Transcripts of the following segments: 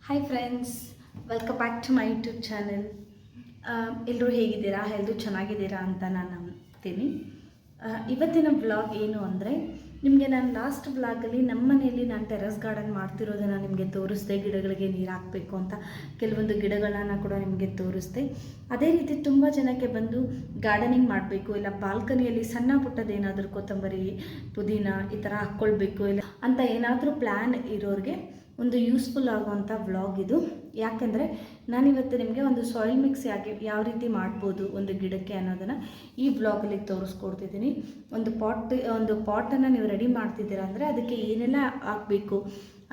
Hi friends, welcome back to my YouTube channel. ಎಲ್ಲರೂ ಹೇಗಿದ್ದೀರಾ? ಎಲ್ಲರೂ ಚೆನ್ನಾಗಿದ್ದೀರಾ ಅಂತ ನಾನು ನಂಬ್ತೀನಿ. ಇವತ್ತಿನ ವ್ಲಾಗ್ ಏನು ಅಂದರೆ, ನಿಮಗೆ ನಾನು ಲಾಸ್ಟ್ ವ್ಲಾಗಲ್ಲಿ ನಮ್ಮ ಮನೆಯಲ್ಲಿ ನಾನು ಟೆರೆಸ್ ಗಾರ್ಡನ್ ಮಾಡ್ತಿರೋದನ್ನು ನಿಮಗೆ ತೋರಿಸ್ದೆ. ಗಿಡಗಳಿಗೆ ನೀರು ಹಾಕಬೇಕು ಅಂತ ಕೆಲವೊಂದು ಗಿಡಗಳನ್ನು ಕೂಡ ನಿಮಗೆ ತೋರಿಸ್ದೆ. ಅದೇ ರೀತಿ ತುಂಬ ಜನಕ್ಕೆ ಬಂದು ಗಾರ್ಡನಿಂಗ್ ಮಾಡಬೇಕು, ಇಲ್ಲ ಬಾಲ್ಕನಿಯಲ್ಲಿ ಸಣ್ಣ ಪುಟ್ಟದೇನಾದರೂ ಕೊತ್ತಂಬರಿ, ಪುದೀನ ಈ ಥರ ಹಾಕ್ಕೊಳ್ಬೇಕು ಇಲ್ಲ ಅಂತ ಏನಾದರೂ ಪ್ಲ್ಯಾನ್ ಇರೋರಿಗೆ ಒಂದು ಯೂಸ್ಫುಲ್ ಆಗುವಂಥ ವ್ಲಾಗ್ ಇದು. ಯಾಕೆಂದರೆ ನಾನಿವತ್ತು ನಿಮಗೆ ಒಂದು ಸಾಯಿಲ್ ಮಿಕ್ಸ್ ಯಾವ ರೀತಿ ಮಾಡ್ಬೋದು ಒಂದು ಗಿಡಕ್ಕೆ ಅನ್ನೋದನ್ನು ಈ ವ್ಲಾಗಲ್ಲಿ ತೋರಿಸ್ಕೊಡ್ತಿದ್ದೀನಿ. ಒಂದು ಪಾಟನ್ನು ನೀವು ರೆಡಿ ಮಾಡ್ತಿದ್ದೀರಾ ಅಂದರೆ ಅದಕ್ಕೆ ಏನೆಲ್ಲ ಹಾಕಬೇಕು,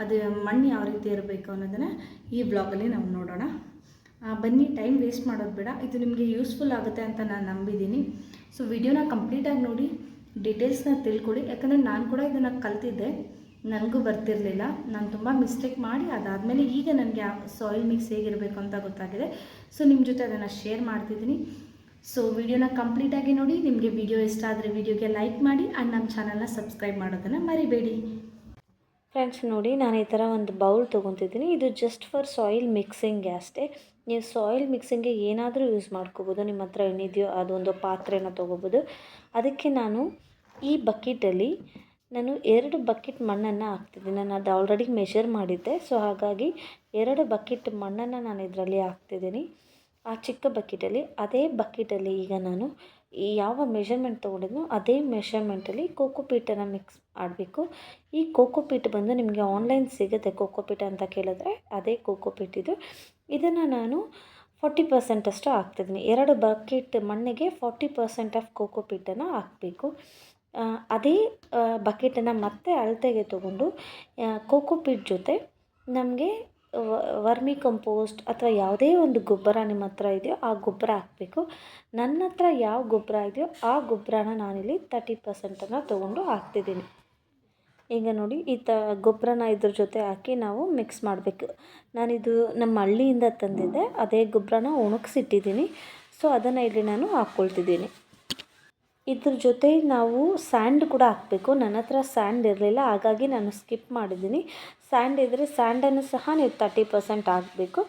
ಅದು ಮಣ್ಣು ಯಾವ ರೀತಿ ಇರಬೇಕು ಅನ್ನೋದನ್ನು ಈ ವ್ಲಾಗಲ್ಲಿ ನಾವು ನೋಡೋಣ. ಬನ್ನಿ, ಟೈಮ್ ವೇಸ್ಟ್ ಮಾಡೋದು ಬೇಡ. ಇದು ನಿಮಗೆ ಯೂಸ್ಫುಲ್ ಆಗುತ್ತೆ ಅಂತ ನಾನು ನಂಬಿದ್ದೀನಿ. ಸೊ ವಿಡಿಯೋನ ಕಂಪ್ಲೀಟಾಗಿ ನೋಡಿ, ಡೀಟೇಲ್ಸ್ನ ತಿಳ್ಕೊಳ್ಳಿ. ಯಾಕಂದರೆ ನಾನು ಕೂಡ ಇದನ್ನು ಕಲ್ತಿದ್ದೆ, ನನಗೂ ಬರ್ತಿರಲಿಲ್ಲ. ನಾನು ತುಂಬ ಮಿಸ್ಟೇಕ್ ಮಾಡಿ ಅದಾದಮೇಲೆ ಈಗ ನನಗೆ ಸಾಯಿಲ್ ಮಿಕ್ಸ್ ಹೇಗಿರಬೇಕು ಅಂತ ಗೊತ್ತಾಗಿದೆ. ಸೊ ನಿಮ್ಮ ಜೊತೆ ಅದನ್ನು ಶೇರ್ ಮಾಡ್ತಿದ್ದೀನಿ. ಸೊ ವಿಡಿಯೋನ ಕಂಪ್ಲೀಟಾಗಿ ನೋಡಿ. ನಿಮಗೆ ವಿಡಿಯೋ ಇಷ್ಟ ಆದರೆ ವಿಡಿಯೋಗೆ ಲೈಕ್ ಮಾಡಿ ಆ್ಯಂಡ್ ನಮ್ಮ ಚಾನಲ್ನ ಸಬ್ಸ್ಕ್ರೈಬ್ ಮಾಡೋದನ್ನು ಮರಿಬೇಡಿ. ಫ್ರೆಂಡ್ಸ್ ನೋಡಿ, ನಾನು ಈ ಥರ ಒಂದು ಬೌಲ್ ತೊಗೊತಿದ್ದೀನಿ. ಇದು ಜಸ್ಟ್ ಫಾರ್ ಸಾಯಿಲ್ ಮಿಕ್ಸಿಂಗ್ಗೆ ಅಷ್ಟೇ. ನೀವು ಸಾಯಿಲ್ ಮಿಕ್ಸಿಂಗ್ಗೆ ಏನಾದರೂ ಯೂಸ್ ಮಾಡ್ಕೋಬೋದು. ನಿಮ್ಮ ಹತ್ರ ಏನಿದೆಯೋ ಅದೊಂದು ಪಾತ್ರೆನ ತೊಗೋಬೋದು. ಅದಕ್ಕೆ ನಾನು ಈ ಬಕೆಟಲ್ಲಿ 2 ಬಕೆಟ್ ಮಣ್ಣನ್ನು ಹಾಕ್ತಿದ್ದೀನಿ. ನಾನು ಅದು ಆಲ್ರೆಡಿ ಮೆಷರ್ ಮಾಡಿದ್ದೆ. ಸೊ ಹಾಗಾಗಿ 2 ಬಕೆಟ್ ಮಣ್ಣನ್ನು ನಾನು ಇದರಲ್ಲಿ ಹಾಕ್ತಿದ್ದೀನಿ, ಆ ಚಿಕ್ಕ ಬಕೆಟಲ್ಲಿ. ಅದೇ ಬಕೆಟಲ್ಲಿ ಈಗ ನಾನು ಯಾವ ಮೆಷರ್ಮೆಂಟ್ ತೊಗೊಂಡಿದ್ನೋ ಅದೇ ಮೆಷರ್ಮೆಂಟಲ್ಲಿ ಕೋಕೋಪೀಟನ್ನು ಮಿಕ್ಸ್ ಮಾಡಬೇಕು. ಈ ಕೋಕೋಪೀಟ್ ಬಂದು ನಿಮಗೆ ಆನ್ಲೈನ್ ಸಿಗುತ್ತೆ. ಕೋಕೋಪೀಟ್ ಅಂತ ಕೇಳಿದ್ರೆ ಅದೇ ಕೋಕೋಪೀಟ್ ಇದು. ಇದನ್ನು ನಾನು 40% ಅಷ್ಟು ಹಾಕ್ತಿದ್ದೀನಿ. 2 ಬಕೆಟ್ ಮಣ್ಣಿಗೆ 40% ಆಫ್ ಕೋಕೋಪೀಟನ್ನು ಹಾಕಬೇಕು. ಅದೇ ಬಕೆಟನ್ನು ಮತ್ತೆ ಅಳತೆಗೆ ತೊಗೊಂಡು ಕೋಕೋಪೀಟ್ ಜೊತೆ ನಮಗೆ ವರ್ಮಿ ಕಂಪೋಸ್ಟ್ ಅಥವಾ ಯಾವುದೇ ಒಂದು ಗೊಬ್ಬರ ನಿಮ್ಮ ಹತ್ರ ಇದೆಯೋ ಆ ಗೊಬ್ಬರ ಹಾಕಬೇಕು. ನನ್ನ ಹತ್ರ ಯಾವ ಗೊಬ್ಬರ ಇದೆಯೋ ಆ ಗೊಬ್ಬರನ ನಾನಿಲ್ಲಿ 30% ತೊಗೊಂಡು ಹಾಕ್ತಿದ್ದೀನಿ. ಈಗ ನೋಡಿ, ಗೊಬ್ಬರನ ಇದ್ರ ಜೊತೆ ಹಾಕಿ ನಾವು ಮಿಕ್ಸ್ ಮಾಡಬೇಕು. ನಾನಿದು ನಮ್ಮ ಹಳ್ಳಿಯಿಂದ ತಂದಿದ್ದೆ, ಅದೇ ಗೊಬ್ಬರನ ಒಣಗಿಸಿಟ್ಟಿದ್ದೀನಿ. ಸೊ ಅದನ್ನು ಇಲ್ಲಿ ನಾನು ಹಾಕ್ಕೊಳ್ತಿದ್ದೀನಿ. ಇದ್ರ ಜೊತೆ ನಾವು ಸ್ಯಾಂಡ್ ಕೂಡ ಹಾಕಬೇಕು. ನನ್ನ ಹತ್ರ ಸ್ಯಾಂಡ್ ಇರಲಿಲ್ಲ, ಹಾಗಾಗಿ ನಾನು ಸ್ಕಿಪ್ ಮಾಡಿದ್ದೀನಿ. ಸ್ಯಾಂಡ್ ಇದ್ದರೆ ಸ್ಯಾಂಡನ್ನು ಸಹ ನೀವು 30% ಹಾಕಬೇಕು.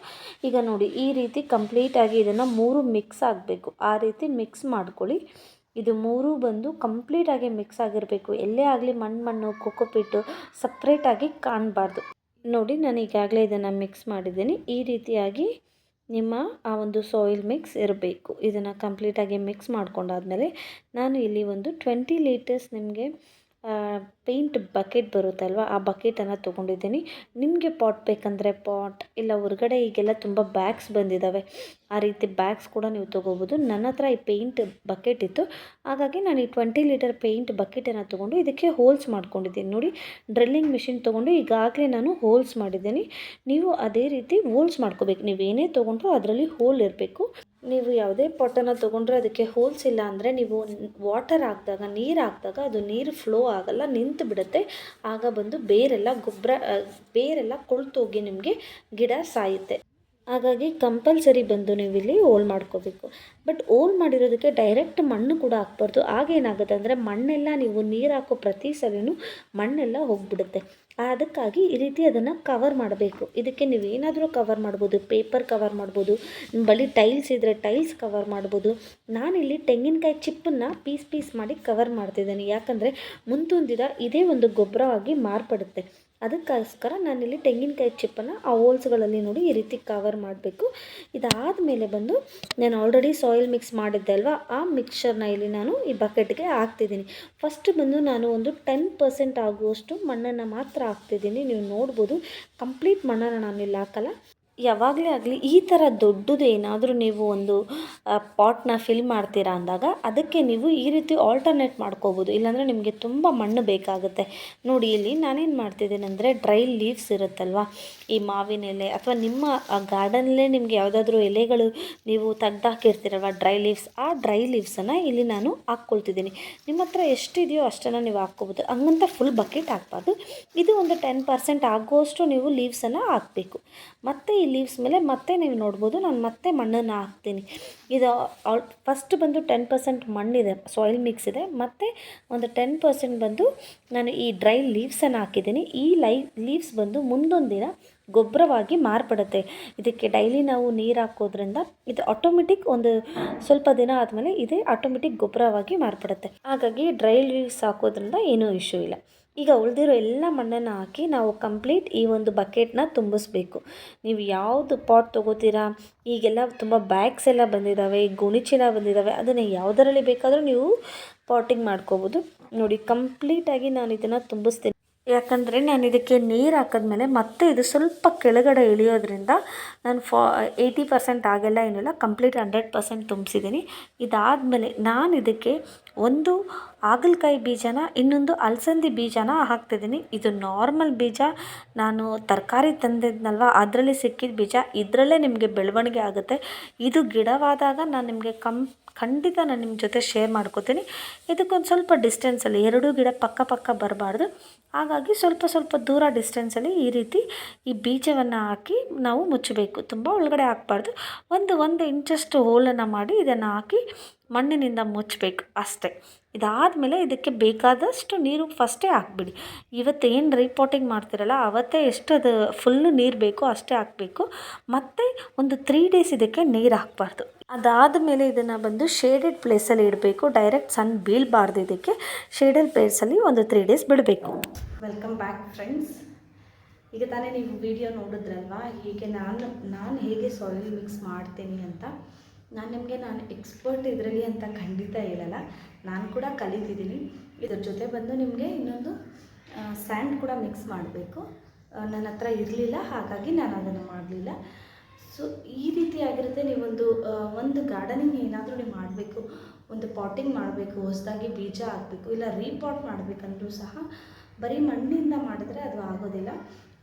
ಈಗ ನೋಡಿ, ಈ ರೀತಿ ಕಂಪ್ಲೀಟಾಗಿ ಇದನ್ನು 3 ಮಿಕ್ಸ್ ಆಗಬೇಕು. ಆ ರೀತಿ ಮಿಕ್ಸ್ ಮಾಡ್ಕೊಳ್ಳಿ. ಇದು 3 ಬಂದು ಕಂಪ್ಲೀಟಾಗಿ ಮಿಕ್ಸ್ ಆಗಿರಬೇಕು. ಎಲ್ಲೇ ಆಗಲಿ ಮಣ್ಣು ಕೋಕೋಪೀಟು ಸಪ್ರೇಟಾಗಿ ಕಾಣಬಾರ್ದು. ನೋಡಿ, ನಾನು ಈಗಾಗಲೇ ಇದನ್ನು ಮಿಕ್ಸ್ ಮಾಡಿದ್ದೀನಿ. ಈ ರೀತಿಯಾಗಿ ನಿಮ್ಮ ಆ ಒಂದು ಸಾಯಿಲ್ ಮಿಕ್ಸ್ ಇರಬೇಕು. ಇದನ್ನು ಕಂಪ್ಲೀಟಾಗಿ ಮಿಕ್ಸ್ ಮಾಡ್ಕೊಂಡಾದಮೇಲೆ ನಾನು ಇಲ್ಲಿ ಒಂದು 20 ಲೀಟರ್ಸ್ ನಿಮಗೆ ಪೇಂಟ್ ಬಕೆಟ್ ಬರುತ್ತಲ್ವ, ಆ ಬಕೆಟನ್ನು ತೊಗೊಂಡಿದ್ದೀನಿ. ನಿಮಗೆ ಪಾಟ್ ಬೇಕಂದರೆ ಪಾಟ್, ಇಲ್ಲ ಹೊರಗಡೆ ಈಗೆಲ್ಲ ತುಂಬ ಬ್ಯಾಗ್ಸ್ ಬಂದಿದ್ದಾವೆ, ಆ ರೀತಿ ಬ್ಯಾಗ್ಸ್ ಕೂಡ ನೀವು ತೊಗೋಬೋದು. ನನ್ನ ಹತ್ರ ಈ ಪೇಂಟ್ ಬಕೆಟ್ ಇತ್ತು, ಹಾಗಾಗಿ ನಾನು ಈ 20 ಲೀಟರ್ ಪೇಂಟ್ ಬಕೆಟನ್ನು ತೊಗೊಂಡು ಇದಕ್ಕೆ ಹೋಲ್ಸ್ ಮಾಡ್ಕೊಂಡಿದ್ದೀನಿ. ನೋಡಿ, ಡ್ರಿಲ್ಲಿಂಗ್ ಮಿಷಿನ್ ತೊಗೊಂಡು ಈಗಾಗಲೇ ನಾನು ಹೋಲ್ಸ್ ಮಾಡಿದ್ದೀನಿ. ನೀವು ಅದೇ ರೀತಿ ಹೋಲ್ಸ್ ಮಾಡ್ಕೋಬೇಕು. ನೀವೇನೇ ತೊಗೊಂಡ್ರೂ ಅದರಲ್ಲಿ ಹೋಲ್ ಇರಬೇಕು. ನೀವು ಯಾವುದೇ ಪಾಟನ್ನು ತೊಗೊಂಡ್ರೆ ಅದಕ್ಕೆ ಹೋಲ್ಸ್ ಇಲ್ಲ ಅಂದರೆ ನೀವು ವಾಟರ್ ಹಾಕಿದಾಗ, ನೀರು ಹಾಕಿದಾಗ ಅದು ನೀರು ಫ್ಲೋ ಆಗಲ್ಲ, ನಿಂತು ಬಿಡುತ್ತೆ. ಆಗ ಬಂದು ಬೇರೆಲ್ಲ ಕೊಳ್ತೋಗಿ ನಿಮಗೆ ಗಿಡ ಸಾಯುತ್ತೆ. ಹಾಗಾಗಿ ಕಂಪಲ್ಸರಿ ಬಂದು ನೀವು ಇಲ್ಲಿ ಹೋಲ್ ಮಾಡ್ಕೋಬೇಕು. ಬಟ್ ಹೋಲ್ ಮಾಡಿರೋದಕ್ಕೆ ಡೈರೆಕ್ಟ್ ಮಣ್ಣು ಕೂಡ ಹಾಕ್ಬಾರ್ದು. ಆಗೇನಾಗುತ್ತೆ ಅಂದರೆ ಮಣ್ಣೆಲ್ಲ ನೀವು ನೀರು ಹಾಕೋ ಪ್ರತಿ ಸಲವೂ ಮಣ್ಣೆಲ್ಲ ಹೋಗಿಬಿಡುತ್ತೆ. ಅದಕ್ಕಾಗಿ ಈ ರೀತಿ ಅದನ್ನು ಕವರ್ ಮಾಡಬೇಕು. ಇದಕ್ಕೆ ನೀವೇನಾದರೂ ಕವರ್ ಮಾಡ್ಬೋದು, ಪೇಪರ್ ಕವರ್ ಮಾಡ್ಬೋದು, ನಿಮ್ಮ ಬಳಿ ಟೈಲ್ಸ್ ಇದ್ದರೆ ಟೈಲ್ಸ್ ಕವರ್ ಮಾಡ್ಬೋದು. ನಾನಿಲ್ಲಿ ತೆಂಗಿನಕಾಯಿ ಚಿಪ್ಪನ್ನು ಪೀಸ್ ಮಾಡಿ ಕವರ್ ಮಾಡ್ತಿದ್ದೀನಿ. ಯಾಕಂದರೆ ಮುಂದೊಂದು ದಿನ ಇದೇ ಒಂದು ಗೊಬ್ಬರವಾಗಿ ಮಾರ್ಪಡುತ್ತೆ. ಅದಕ್ಕೋಸ್ಕರ ನಾನಿಲ್ಲಿ ತೆಂಗಿನಕಾಯಿ ಚಿಪ್ಪನ್ನು ಆ ಹೋಲ್ಸ್ಗಳಲ್ಲಿ ನೋಡಿ ಈ ರೀತಿ ಕವರ್ ಮಾಡಬೇಕು. ಇದಾದಮೇಲೆ ಬಂದು ನಾನು ಆಲ್ರೆಡಿ ಸಾಯಿಲ್ ಮಿಕ್ಸ್ ಮಾಡಿದ್ದೆ ಅಲ್ವಾ, ಆ ಮಿಕ್ಸ್ಚರ್ನ ಇಲ್ಲಿ ನಾನು ಈ ಬಕೆಟ್ಗೆ ಹಾಕ್ತಿದ್ದೀನಿ. ಫಸ್ಟ್ ಬಂದು ನಾನು ಒಂದು 10% ಆಗುವಷ್ಟು ಮಣ್ಣನ್ನು ಮಾತ್ರ ಹಾಕ್ತಿದ್ದೀನಿ. ನೀವು ನೋಡ್ಬೋದು, ಕಂಪ್ಲೀಟ್ ಮಣ್ಣನ್ನು ನಾನಿಲ್ಲಿ ಹಾಕಲ್ಲ. ಯಾವಾಗಲೇ ಆಗಲಿ ಈ ಥರ ದೊಡ್ಡದು ಏನಾದರೂ ನೀವು ಒಂದು ಪಾಟ್ನ ಫಿಲ್ ಮಾಡ್ತೀರಾ ಅಂದಾಗ ಅದಕ್ಕೆ ನೀವು ಈ ರೀತಿ ಆಲ್ಟರ್ನೇಟ್ ಮಾಡ್ಕೋಬೋದು. ಇಲ್ಲಾಂದರೆ ನಿಮಗೆ ತುಂಬ ಮಣ್ಣು ಬೇಕಾಗುತ್ತೆ. ನೋಡಿ, ಇಲ್ಲಿ ನಾನೇನು ಮಾಡ್ತಿದ್ದೀನಿ ಅಂದರೆ ಡ್ರೈ ಲೀವ್ಸ್ ಇರುತ್ತಲ್ವ, ಈ ಮಾವಿನ ಎಲೆ ಅಥವಾ ನಿಮ್ಮ ಗಾರ್ಡನಲ್ಲೇ ನಿಮಗೆ ಯಾವುದಾದ್ರೂ ಎಲೆಗಳು ನೀವು ತೆಗ್ದಾಕಿರ್ತೀರಲ್ವ ಡ್ರೈ ಲೀವ್ಸ್, ಆ ಡ್ರೈ ಲೀವ್ಸನ್ನು ಇಲ್ಲಿ ನಾನು ಹಾಕ್ಕೊಳ್ತಿದ್ದೀನಿ. ನಿಮ್ಮ ಹತ್ರ ಎಷ್ಟಿದೆಯೋ ಅಷ್ಟನ್ನು ನೀವು ಹಾಕ್ಕೋಬೋದು. ಹಂಗಂತ ಫುಲ್ ಬಕೆಟ್ ಹಾಕ್ಬಾರ್ದು. ಇದು ಒಂದು 10% ಆಗುವಷ್ಟು ನೀವು ಲೀವ್ಸನ್ನು ಹಾಕಬೇಕು. ಮತ್ತು ಈ ಲೀವ್ಸ್ ಮೇಲೆ ಮತ್ತೆ ನೀವು ನೋಡ್ಬೋದು, ನಾನು ಮತ್ತೆ ಮಣ್ಣನ್ನು ಹಾಕ್ತೀನಿ. ಇದು ಫಸ್ಟ್ ಬಂದು 10% ಮಣ್ಣಿದೆ, ಸಾಯಿಲ್ ಮಿಕ್ಸ್ ಇದೆ, ಮತ್ತು ಒಂದು 10% ಬಂದು ನಾನು ಈ ಡ್ರೈ ಲೀವ್ಸನ್ನು ಹಾಕಿದ್ದೀನಿ. ಈ ಲೀವ್ಸ್ ಬಂದು ಮುಂದೊಂದು ದಿನ ಗೊಬ್ಬರವಾಗಿ ಮಾರ್ಪಡುತ್ತೆ. ಇದಕ್ಕೆ ಡೈಲಿ ನಾವು ನೀರು ಹಾಕೋದ್ರಿಂದ ಇದು ಆಟೋಮೆಟಿಕ್ ಒಂದು ಸ್ವಲ್ಪ ದಿನ ಆದಮೇಲೆ ಇದೇ ಆಟೋಮೆಟಿಕ್ ಗೊಬ್ಬರವಾಗಿ ಮಾರ್ಪಡುತ್ತೆ. ಹಾಗಾಗಿ ಡ್ರೈ ಲೀವ್ಸ್ ಹಾಕೋದ್ರಿಂದ ಏನೂ ಇಶ್ಯೂ ಇಲ್ಲ. ಈಗ ಉಳಿದಿರೋ ಎಲ್ಲ ಮಣ್ಣನ್ನು ಹಾಕಿ ನಾವು ಕಂಪ್ಲೀಟ್ ಈ ಒಂದು ಬಕೆಟ್ನ ತುಂಬಿಸ್ಬೇಕು. ನೀವು ಯಾವುದು ಪಾಟ್ ತೊಗೋತೀರಾ, ಈಗೆಲ್ಲ ತುಂಬ ಬ್ಯಾಗ್ಸ್ ಎಲ್ಲ ಬಂದಿದ್ದಾವೆ, ಗೋಣಿಚೀಲ ಬಂದಿದ್ದಾವೆ, ಅದನ್ನು ಯಾವುದರಲ್ಲಿ ಬೇಕಾದರೂ ನೀವು ಪಾಟಿಂಗ್ ಮಾಡ್ಕೋಬೋದು. ನೋಡಿ ಕಂಪ್ಲೀಟಾಗಿ ನಾನು ಇದನ್ನು ತುಂಬಿಸ್ತೀನಿ. ಯಾಕಂದರೆ ನಾನು ಇದಕ್ಕೆ ನೀರು ಹಾಕಿದ್ಮೇಲೆ ಮತ್ತೆ ಇದು ಸ್ವಲ್ಪ ಕೆಳಗಡೆ ಇಳಿಯೋದ್ರಿಂದ ನಾನು 80% ಆಗೆಲ್ಲ ಏನಿಲ್ಲ, ಕಂಪ್ಲೀಟ್ 100% ತುಂಬಿಸಿದ್ದೀನಿ. ಇದಾದಮೇಲೆ ನಾನು ಇದಕ್ಕೆ ಒಂದು ಹಾಗಲಕಾಯಿ ಬೀಜನ, ಇನ್ನೊಂದು ಅಲಸಂದಿ ಬೀಜನ ಹಾಕ್ತಿದ್ದೀನಿ. ಇದು ನಾರ್ಮಲ್ ಬೀಜ, ನಾನು ತರಕಾರಿ ತಂದಿದ್ನಲ್ವ ಅದರಲ್ಲಿ ಸಿಕ್ಕಿದ ಬೀಜ, ಇದರಲ್ಲೇ ನಿಮಗೆ ಬೆಳವಣಿಗೆ ಆಗುತ್ತೆ. ಇದು ಗಿಡವಾದಾಗ ನಾನು ನಿಮಗೆ ಖಂಡಿತ ನಾನು ನಿಮ್ಮ ಜೊತೆ ಶೇರ್ ಮಾಡ್ಕೋತೀನಿ. ಇದಕ್ಕೊಂದು ಸ್ವಲ್ಪ ಡಿಸ್ಟೆನ್ಸಲ್ಲಿ, ಎರಡೂ ಗಿಡ ಪಕ್ಕ ಬರಬಾರ್ದು. ಹಾಗಾಗಿ ಸ್ವಲ್ಪ ದೂರ ಡಿಸ್ಟೆನ್ಸಲ್ಲಿ ಈ ರೀತಿ ಈ ಬೀಜವನ್ನು ಹಾಕಿ ನಾವು ಮುಚ್ಚಬೇಕು. ತುಂಬ ಒಳಗಡೆ ಹಾಕಬಾರ್ದು. ಒಂದು ಇಂಚಷ್ಟು ಹೋಲನ್ನು ಮಾಡಿ ಇದನ್ನು ಹಾಕಿ ಮಣ್ಣಿನಿಂದ ಮುಚ್ಚಬೇಕು ಅಷ್ಟೇ. ಇದಾದಮೇಲೆ ಇದಕ್ಕೆ ಬೇಕಾದಷ್ಟು ನೀರು ಫಸ್ಟೇ ಹಾಕ್ಬಿಡಿ. ಇವತ್ತೇನು ರೀಪಾಟಿಂಗ್ ಮಾಡ್ತಿರಲ್ಲ ಅವತ್ತೇ ಎಷ್ಟು ಅದು ಫುಲ್ಲು ನೀರು ಬೇಕೋ ಅಷ್ಟೇ ಹಾಕಬೇಕು. ಮತ್ತು ಒಂದು 3 ಡೇಸ್ ಇದಕ್ಕೆ ನೀರು ಹಾಕಬಾರ್ದು. ಅದಾದಮೇಲೆ ಇದನ್ನು ಬಂದು ಶೇಡೆಡ್ ಪ್ಲೇಸಲ್ಲಿ ಇಡಬೇಕು. ಡೈರೆಕ್ಟ್ ಸನ್ ಬೀಳಬಾರ್ದು. ಇದಕ್ಕೆ ಶೇಡೆಡ್ ಪ್ಲೇಸಲ್ಲಿ ಒಂದು 3 ಡೇಸ್ ಬಿಡಬೇಕು. Welcome back friends. ಈಗ ತಾನೇ ನೀವು ವಿಡಿಯೋ ನೋಡಿದ್ರಲ್ವಾ, ಹೀಗೆ ನಾನು ಹೇಗೆ ಸಾಯಿಲ್ ಮಿಕ್ಸ್ ಮಾಡ್ತೀನಿ ಅಂತ. ನಾನು ಎಕ್ಸ್ಪರ್ಟ್ ಇದರಲ್ಲಿ ಅಂತ ಖಂಡಿತ ಹೇಳಲ್ಲ. ನಾನು ಕೂಡ ಕಲಿತಿದ್ದೀನಿ. ಇದ್ರ ಜೊತೆ ಬಂದು ನಿಮಗೆ ಇನ್ನೊಂದು ಸ್ಯಾಂಡ್ ಕೂಡ ಮಿಕ್ಸ್ ಮಾಡಬೇಕು. ನನ್ನ ಹತ್ರ ಇರಲಿಲ್ಲ, ಹಾಗಾಗಿ ನಾನು ಅದನ್ನು ಮಾಡಲಿಲ್ಲ. ಸೊ ಈ ರೀತಿಯಾಗಿರುತ್ತೆ. ಒಂದು ಗಾರ್ಡನಿಂಗ್ ಏನಾದರೂ ನೀವು ಮಾಡಬೇಕು, ಒಂದು ಪಾಟಿಂಗ್ ಮಾಡಬೇಕು, ಹೊಸದಾಗಿ ಬೀಜ ಹಾಕಬೇಕು, ಇಲ್ಲ ರೀಪಾಟ್ ಮಾಡಬೇಕಂದ್ರೂ ಸಹ ಬರೀ ಮಣ್ಣಿಂದ ಮಾಡಿದ್ರೆ ಅದು ಆಗೋದಿಲ್ಲ.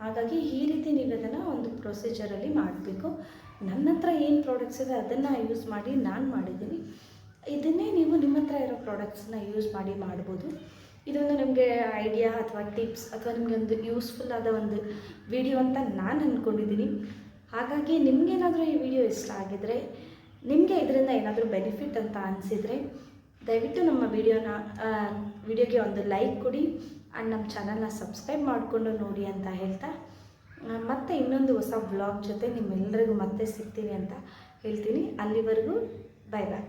ಹಾಗಾಗಿ ಈ ರೀತಿ ನೀವು ಅದನ್ನು ಒಂದು ಪ್ರೊಸೀಜರಲ್ಲಿ ಮಾಡಬೇಕು. ನನ್ನ ಹತ್ರ ಏನು ಪ್ರಾಡಕ್ಟ್ಸ್ ಇದೆ ಅದನ್ನು ಯೂಸ್ ಮಾಡಿ ನಾನು ಮಾಡಿದ್ದೀನಿ. ಇದನ್ನೇ ನೀವು ನಿಮ್ಮ ಹತ್ರ ಇರೋ ಪ್ರಾಡಕ್ಟ್ಸನ್ನ ಯೂಸ್ ಮಾಡಿ ಮಾಡ್ಬೋದು. ಇದೊಂದು ನಿಮಗೆ ಐಡಿಯಾ ಅಥವಾ ಟಿಪ್ಸ್ ಅಥವಾ ನಿಮಗೆ ಒಂದು ಯೂಸ್ಫುಲ್ ಆದ ಒಂದು ವಿಡಿಯೋ ಅಂತ ನಾನು ಅಂದ್ಕೊಂಡಿದ್ದೀನಿ. ಹಾಗಾಗಿ ನಿಮಗೇನಾದರೂ ಈ ವಿಡಿಯೋ ಇಷ್ಟ ಆಗಿದರೆ, ನಿಮಗೆ ಇದರಿಂದ ಏನಾದರೂ ಬೆನಿಫಿಟ್ ಅಂತ ಅನಿಸಿದರೆ ದಯವಿಟ್ಟು ನಮ್ಮ ವಿಡಿಯೋಗೆ ಒಂದು ಲೈಕ್ ಕೊಡಿ ಆ್ಯಂಡ್ ನಮ್ಮ ಚಾನಲ್ನ ಸಬ್ಸ್ಕ್ರೈಬ್ ಮಾಡಿಕೊಂಡು ನೋಡಿ ಅಂತ ಹೇಳ್ತಾ, ಮತ್ತೆ ಇನ್ನೊಂದು ಹೊಸ ವ್ಲಾಗ್ ಜೊತೆ ನಿಮ್ಮೆಲ್ಲರಿಗೂ ಮತ್ತೆ ಸಿಗ್ತೀನಿ ಅಂತ ಹೇಳ್ತೀನಿ. ಅಲ್ಲಿವರೆಗೂ ಬೈ ಬಾಯ್.